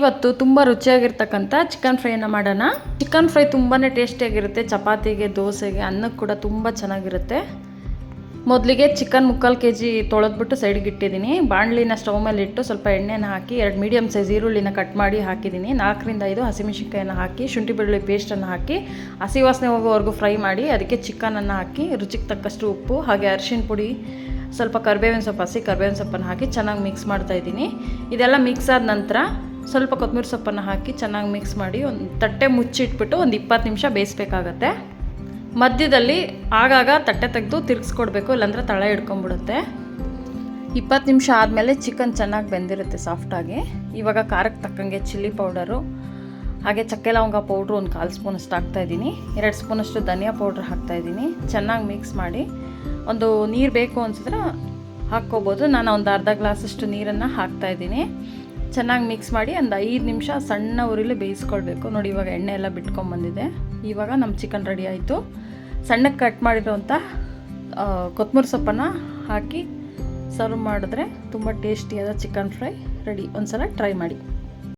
ಇವತ್ತು ತುಂಬ ರುಚಿಯಾಗಿರ್ತಕ್ಕಂಥ ಚಿಕನ್ ಫ್ರೈನ ಮಾಡೋಣ. ಚಿಕನ್ ಫ್ರೈ ತುಂಬಾ ಟೇಸ್ಟಿಯಾಗಿರುತ್ತೆ. ಚಪಾತಿಗೆ, ದೋಸೆಗೆ, ಅನ್ನಕ್ಕೆ ಕೂಡ ತುಂಬ ಚೆನ್ನಾಗಿರುತ್ತೆ. ಮೊದಲಿಗೆ ಚಿಕನ್ 3/4 kg ತೊಳೆದ್ಬಿಟ್ಟು ಸೈಡ್ಗೆ ಇಟ್ಟಿದ್ದೀನಿ. ಬಾಣಲಿನ ಸ್ಟವ್ ಮೇಲೆ ಇಟ್ಟು ಸ್ವಲ್ಪ ಎಣ್ಣೆನ ಹಾಕಿ 2 ಮೀಡಿಯಮ್ ಸೈಜ್ ಈರುಳ್ಳಿನ ಕಟ್ ಮಾಡಿ ಹಾಕಿದ್ದೀನಿ. 4 ರಿಂದ 5 ಹಸಿಮೆಣಸಿನ್ಕಾಯಿನ ಹಾಕಿ ಶುಂಠಿ ಬೆಳ್ಳುಳ್ಳಿ ಪೇಸ್ಟನ್ನು ಹಾಕಿ ಹಸಿ ವಾಸನೆ ಹೋಗೋವರೆಗೂ ಫ್ರೈ ಮಾಡಿ ಅದಕ್ಕೆ ಚಿಕನನ್ನು ಹಾಕಿ ರುಚಿಗೆ ತಕ್ಕಷ್ಟು ಉಪ್ಪು ಹಾಗೆ ಅರಿಶಿನ ಪುಡಿ, ಸ್ವಲ್ಪ ಕರಿಬೇವಿನ ಸೊಪ್ಪು, ಹಸಿ ಕರಿಬೇವಿನ ಸೊಪ್ಪನ್ನು ಹಾಕಿ ಚೆನ್ನಾಗಿ ಮಿಕ್ಸ್ ಮಾಡ್ತಾಯಿದ್ದೀನಿ. ಇದೆಲ್ಲ ಮಿಕ್ಸ್ ಆದ ನಂತರ ಸ್ವಲ್ಪ ಕೊತ್ತಂಬರಿ ಸೊಪ್ಪನ್ನು ಹಾಕಿ ಚೆನ್ನಾಗಿ ಮಿಕ್ಸ್ ಮಾಡಿ ಒಂದು ತಟ್ಟೆ ಮುಚ್ಚಿಟ್ಬಿಟ್ಟು ಒಂದು 20 ನಿಮಿಷ ಬೇಯಿಸ್ಬೇಕಾಗತ್ತೆ. ಮಧ್ಯದಲ್ಲಿ ಆಗಾಗ ತಟ್ಟೆ ತೆಗೆದು ತಿರುಗಿಸ್ಕೊಡ್ಬೇಕು, ಇಲ್ಲಾಂದರೆ ತಳ ಹಿಡ್ಕೊಂಬಿಡುತ್ತೆ. 20 ನಿಮಿಷ ಆದಮೇಲೆ ಚಿಕನ್ ಚೆನ್ನಾಗಿ ಬೆಂದಿರುತ್ತೆ ಸಾಫ್ಟಾಗಿ. ಇವಾಗ ಖಾರಕ್ಕೆ ತಕ್ಕಂಗೆ ಚಿಲ್ಲಿ ಪೌಡರು ಹಾಗೆ ಚಕ್ಕೆ ಲವಂಗ ಪೌಡ್ರು ಒಂದು 1/4 ಸ್ಪೂನಷ್ಟು ಹಾಕ್ತಾಯಿದ್ದೀನಿ. 2 ಸ್ಪೂನಷ್ಟು ಧನಿಯಾ ಪೌಡ್ರ್ ಹಾಕ್ತಾಯಿದ್ದೀನಿ. ಚೆನ್ನಾಗಿ ಮಿಕ್ಸ್ ಮಾಡಿ ಒಂದು ನೀರು ಬೇಕು ಅನಿಸಿದ್ರೆ ಹಾಕ್ಕೋಬೋದು. ನಾನು ಒಂದು ಅರ್ಧ ಗ್ಲಾಸಷ್ಟು ನೀರನ್ನು ಹಾಕ್ತಾಯಿದ್ದೀನಿ. ಚೆನ್ನಾಗಿ ಮಿಕ್ಸ್ ಮಾಡಿ ಒಂದು 5 ನಿಮಿಷ ಸಣ್ಣ ಉರಿಲಿ ಬೇಯಿಸ್ಕೊಳ್ಬೇಕು. ನೋಡಿ ಇವಾಗ ಎಣ್ಣೆ ಎಲ್ಲ ಬಿಟ್ಕೊಂಡ್ಬಂದಿದೆ. ಇವಾಗ ನಮ್ಮ ಚಿಕನ್ ರೆಡಿ ಆಯಿತು. ಸಣ್ಣಕ್ಕೆ ಕಟ್ ಮಾಡಿರೋಂಥ ಕೊತ್ತಂಬರಿ ಸೊಪ್ಪನ್ನು ಹಾಕಿ ಸರ್ವ್ ಮಾಡಿದ್ರೆ ತುಂಬ ಟೇಸ್ಟಿಯಾದ ಚಿಕನ್ ಫ್ರೈ ರೆಡಿ. ಒಂದು ಸಲ ಟ್ರೈ ಮಾಡಿ.